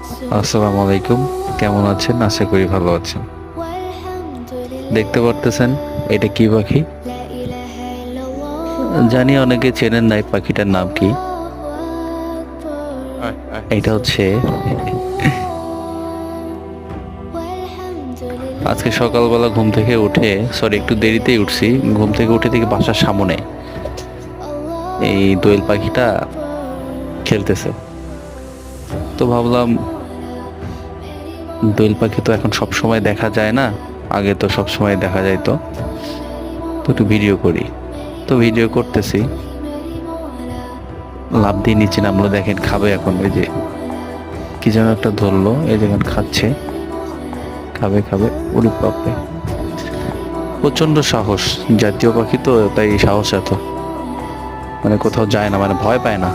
আসসালামু আলাইকুম। কেমন আছেন? আশা করি ভালো আছেন। দেখতে পারতেছেন এটা কি পাখি? জানি অনেকে চেনেন না এই পাখিটার নাম কি। এটা হচ্ছে আজকে সকালবেলা ঘুম থেকে উঠে, সরি একটু দেরিতেই উঠছি, ঘুম থেকে উঠে দেখি বাসার সামনে এই দোয়েল পাখিটা খেলতেছে। তো ভাবলাম দোয়েল পাখি তো এখন সব সময় দেখা যায় না, আগে তো সব সময় দেখা যায়, তো একটু ভিডিও করি। তো ভিডিও করতেছি, লাফ দিয়ে নিচে নামলো, দেখেন খাবে এখন। ওই যে কি যেন একটা ধরলো, এই দেখেন খাচ্ছে, খাবে খাবে। উড়ি বাপরে, প্রচন্ড সাহস, জাতীয় পাখি তো তাই সাহস এত, মানে কোথাও যায় না, মানে ভয় পায় না।